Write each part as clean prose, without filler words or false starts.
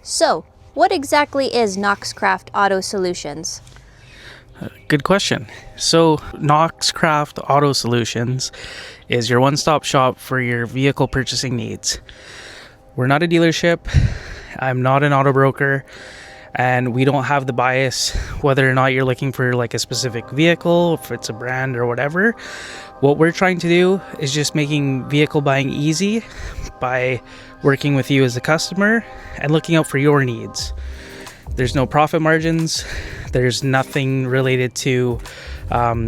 So, what exactly is Knoxcraft Auto Solutions? Good question. So, Knoxcraft Auto Solutions is your one-stop shop for your vehicle purchasing needs. We're not a dealership. I'm not an auto broker, and we don't have the bias whether or not you're looking for like a specific vehicle, if it's a brand or whatever. What we're trying to do is just making vehicle buying easy by working with you as a customer and looking out for your needs. There's no profit margins. There's nothing related to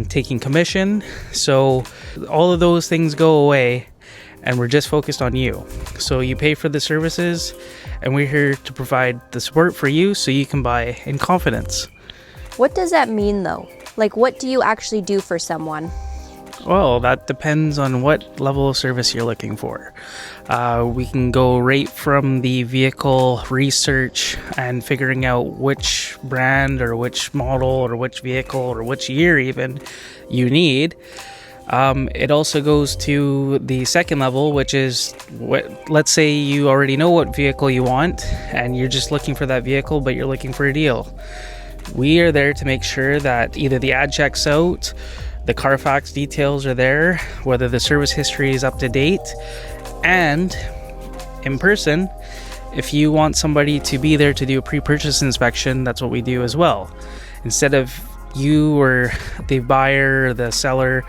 taking commission. So all of those things go away and we're just focused on you. So you pay for the services and we're here to provide the support for you so you can buy in confidence. What does that mean though? Like, what do you actually do for someone? Well, that depends on what level of service you're looking for. We can go right from the vehicle research and figuring out which brand or which model or which vehicle or which year even you need. It also goes to the second level, which is let's say you already know what vehicle you want and you're just looking for that vehicle, but you're looking for a deal. We are there to make sure that either the ad checks out, the Carfax details are there, whether the service history is up to date, and in person, if you want somebody to be there to do a pre-purchase inspection, that's what we do as well. Instead of you or the buyer or the seller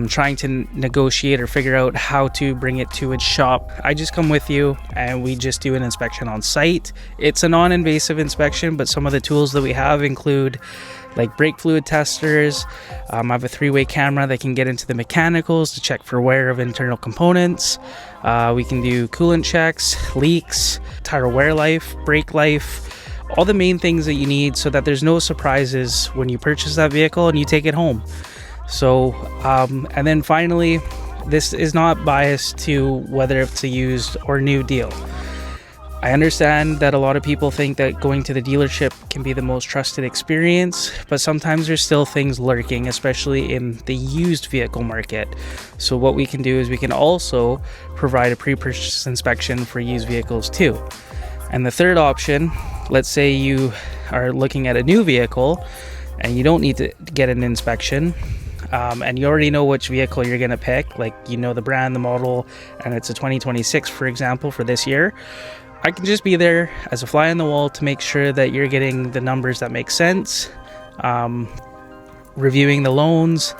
trying to negotiate or figure out how to bring it to its shop, I just come with you and we just do an inspection on site. It's a non-invasive inspection, but some of the tools that we have include like brake fluid testers. I have a 3-way camera that can get into the mechanicals to check for wear of internal components. We can do coolant checks, leaks, tire wear life, brake life, all the main things that you need so that there's no surprises when you purchase that vehicle and you take it home. So, and then finally, this is not biased to whether it's a used or new deal. I understand that a lot of people think that going to the dealership can be the most trusted experience, but sometimes there's still things lurking, especially in the used vehicle market. So what we can do is we can also provide a pre-purchase inspection for used vehicles too. And the third option, let's say you are looking at a new vehicle and you don't need to get an inspection, and you already know which vehicle you're going to pick, like you know the brand, the model, and it's a 2026, for example, for this year. I can just be there as a fly on the wall to make sure that you're getting the numbers that make sense, reviewing the loans,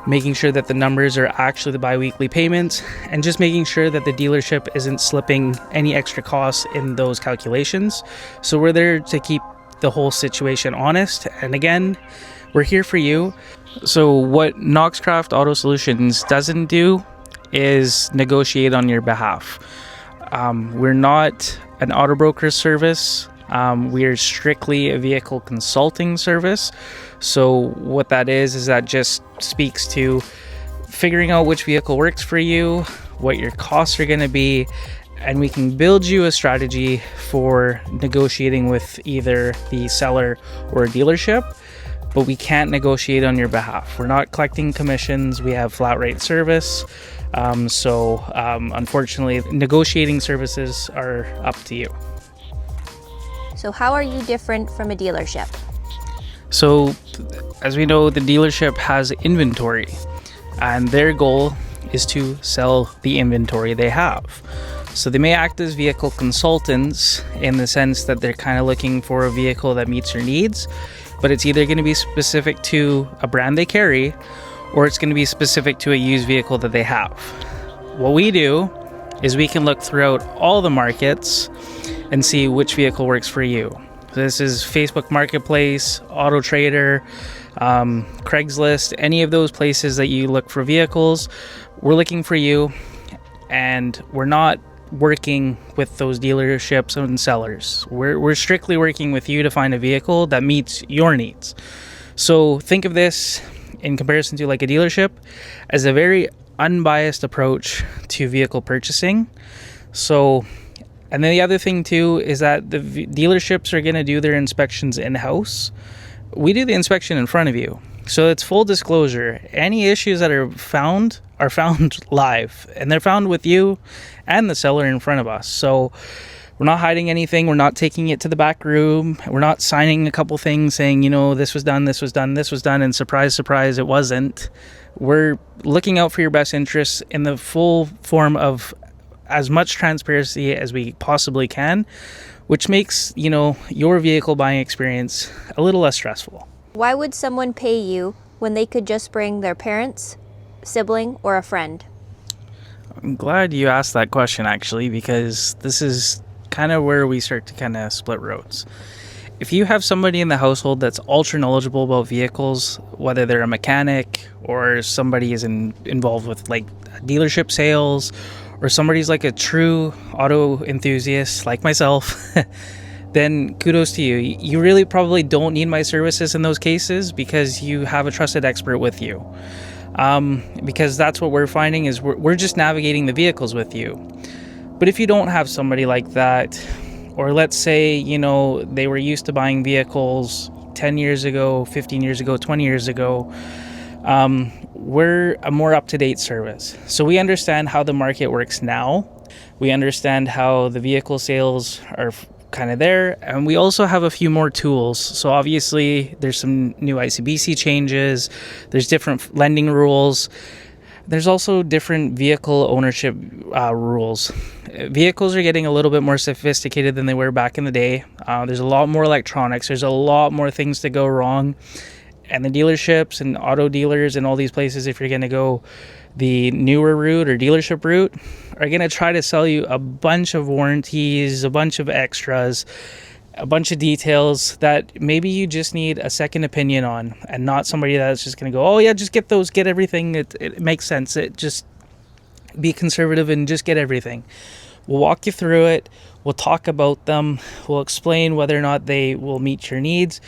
making sure that the numbers are actually the bi-weekly payments, and just making sure that the dealership isn't slipping any extra costs in those calculations. So we're there to keep the whole situation honest. And again, we're here for you. So what Knoxcraft Auto Solutions doesn't do is negotiate on your behalf. We're not an auto broker service. We are strictly a vehicle consulting service. So what that is that just speaks to figuring out which vehicle works for you, what your costs are going to be, and we can build you a strategy for negotiating with either the seller or a dealership, but we can't negotiate on your behalf. We're not collecting commissions. We have flat rate service. Unfortunately, negotiating services are up to you. So how are you different from a dealership? So, as we know, the dealership has inventory, and their goal is to sell the inventory they have. So they may act as vehicle consultants in the sense that they're kind of looking for a vehicle that meets your needs, but it's either going to be specific to a brand they carry, or it's going to be specific to a used vehicle that they have. What we do is we can look throughout all the markets and see which vehicle works for you. This is Facebook Marketplace, Auto Trader, Craigslist, any of those places that you look for vehicles. We're looking for you, and we're not working with those dealerships and sellers. We're strictly working with you to find a vehicle that meets your needs. So think of this in comparison to like a dealership as a very unbiased approach to vehicle purchasing. So, and then the other thing too is that the dealerships are going to do their inspections in-house. We do the inspection in front of you. So it's full disclosure. Any issues that are found live, and they're found with you and the seller in front of us. So We're not hiding anything. We're not taking it to the back room. We're not signing a couple things saying, this was done, this was done, this was done, and surprise, surprise, it wasn't. We're looking out for your best interests in the full form of as much transparency as we possibly can, which makes, your vehicle buying experience a little less stressful. Why would someone pay you when they could just bring their parents, sibling, or a friend? I'm glad you asked that question, actually, because this is kind of where we start to kind of split roads. If you have somebody in the household that's ultra knowledgeable about vehicles, whether they're a mechanic or somebody is involved with like dealership sales, or somebody's like a true auto enthusiast like myself, then kudos to you. You really probably don't need my services in those cases because you have a trusted expert with you. Because that's what we're finding is we're just navigating the vehicles with you. But if you don't have somebody like that, or let's say, they were used to buying vehicles 10 years ago, 15 years ago, 20 years ago, we're a more up-to-date service. So we understand how the market works now. We understand how the vehicle sales are kind of there. And we also have a few more tools. So obviously there's some new ICBC changes. There's different lending rules. There's also different vehicle ownership rules. Vehicles are getting a little bit more sophisticated than they were back in the day. There's a lot more electronics. There's a lot more things to go wrong. And the dealerships and auto dealers and all these places, if you're going to go the newer route or dealership route, are going to try to sell you a bunch of warranties, a bunch of extras, a bunch of details that maybe you just need a second opinion on, and not somebody that's just going to go, oh yeah, just get those, get everything. It makes sense. It just be conservative and just get everything. We'll walk you through it. We'll talk about them. We'll explain whether or not they will meet your needs.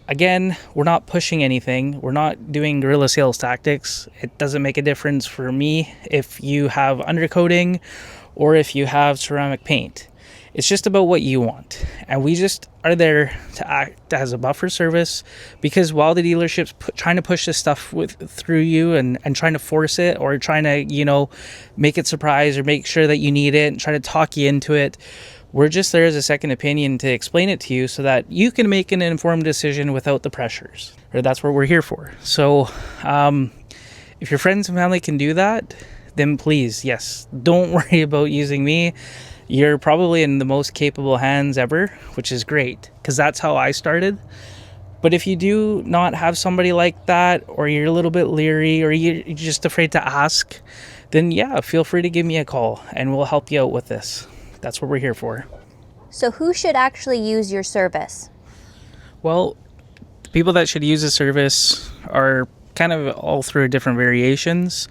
Again, we're not pushing anything. We're not doing guerrilla sales tactics. It doesn't make a difference for me if you have undercoating or if you have ceramic paint. It's just about what you want. And we just are there to act as a buffer service, because while the dealership's trying to push this stuff through you and trying to force it, or trying to, make it surprise or make sure that you need it and try to talk you into it, we're just there as a second opinion to explain it to you so that you can make an informed decision without the pressures. Or that's what we're here for. So if your friends and family can do that, then please, yes, don't worry about using me. You're probably in the most capable hands ever, which is great, because that's how I started. But if you do not have somebody like that, or you're a little bit leery, or you're just afraid to ask, then yeah, feel free to give me a call and we'll help you out with this. That's what we're here for. So who should actually use your service? Well, the people that should use the service are kind of all through different variations.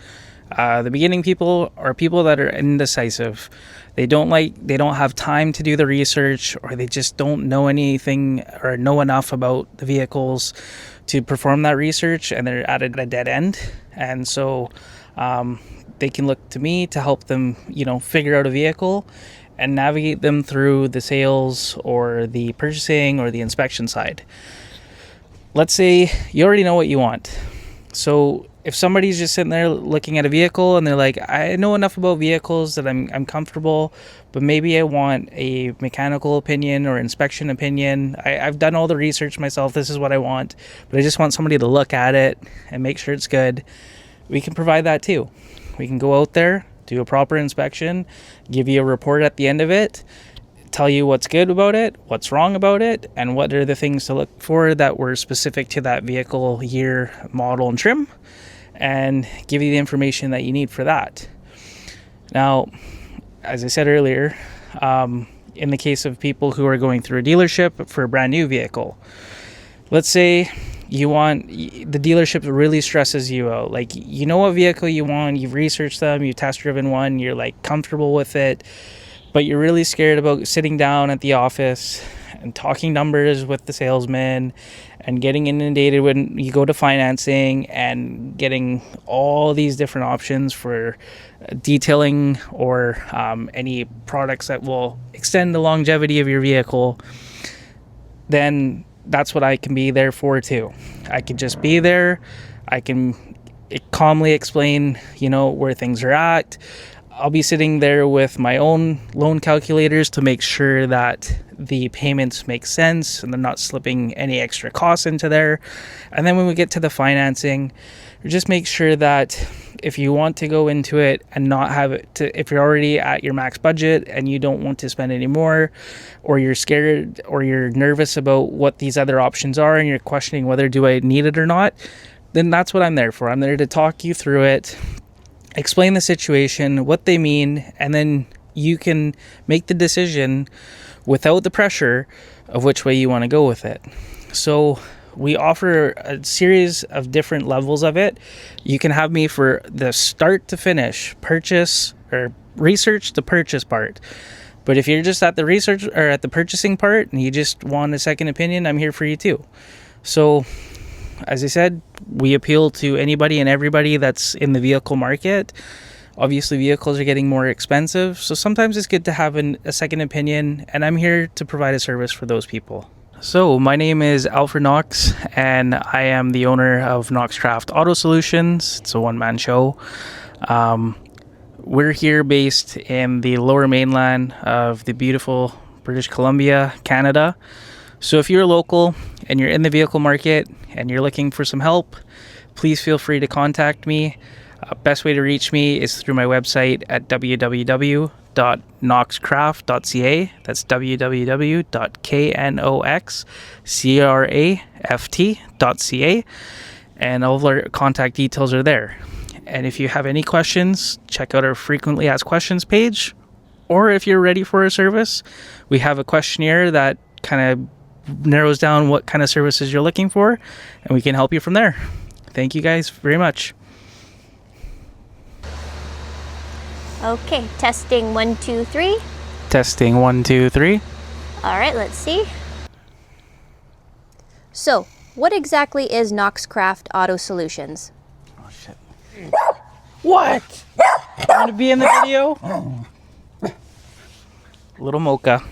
The beginning people are people that are indecisive. They don't have time to do the research, or they just don't know anything or know enough about the vehicles to perform that research, and they're at a dead end. And so they can look to me to help them, figure out a vehicle and navigate them through the sales or the purchasing or the inspection side. Let's say you already know what you want. So if somebody's just sitting there looking at a vehicle and they're like, I know enough about vehicles that I'm comfortable, but maybe I want a mechanical opinion or inspection opinion. I've done all the research myself. This is what I want, but I just want somebody to look at it and make sure it's good. We can provide that too. We can go out there, do a proper inspection, give you a report at the end of it, tell you what's good about it, what's wrong about it, and what are the things to look for that were specific to that vehicle, year, model, and trim, and give you the information that you need for that. Now, as I said earlier, in the case of people who are going through a dealership for a brand new vehicle, let's say the dealership really stresses you out. Like, you know what vehicle you want, you've researched them, you've test driven one, you're like comfortable with it, but you're really scared about sitting down at the office and talking numbers with the salesman and getting inundated when you go to financing and getting all these different options for detailing or any products that will extend the longevity of your vehicle. Then that's what I can be there for too. I can just be there. I can calmly explain, where things are at. I'll be sitting there with my own loan calculators to make sure that the payments make sense and they're not slipping any extra costs into there. And then when we get to the financing, just make sure that if you want to go into it and not have it to, if you're already at your max budget and you don't want to spend any more, or you're scared or you're nervous about what these other options are and you're questioning whether do I need it or not, then that's what I'm there for. I'm there to talk you through it, explain the situation, what they mean, and then you can make the decision without the pressure of which way you want to go with it. So we offer a series of different levels of it. You can have me for the start to finish, purchase or research to purchase part. But if you're just at the research or at the purchasing part and you just want a second opinion, I'm here for you too. So as I said, we appeal to anybody and everybody that's in the vehicle market. Obviously, vehicles are getting more expensive, so sometimes it's good to have a second opinion, and I'm here to provide a service for those people. So my name is Alfred Knox, and I am the owner of Knoxcraft Auto Solutions. It's a one-man show. We're here based in the lower mainland of the beautiful British Columbia, Canada. So if you're local and you're in the vehicle market and you're looking for some help, please feel free to contact me. Best way to reach me is through my website at www.knoxcraft.ca. That's www.knoxcraft.ca, and all of our contact details are there. And if you have any questions, check out our frequently asked questions page. Or if you're ready for a service, we have a questionnaire that kind of narrows down what kind of services you're looking for, and we can help you from there. Thank you guys very much. Okay, testing 1, 2, 3. Testing 1, 2, 3. All right, let's see. So, what exactly is Knoxcraft Auto Solutions? Oh shit. What? You want to be in the video? Little Mocha.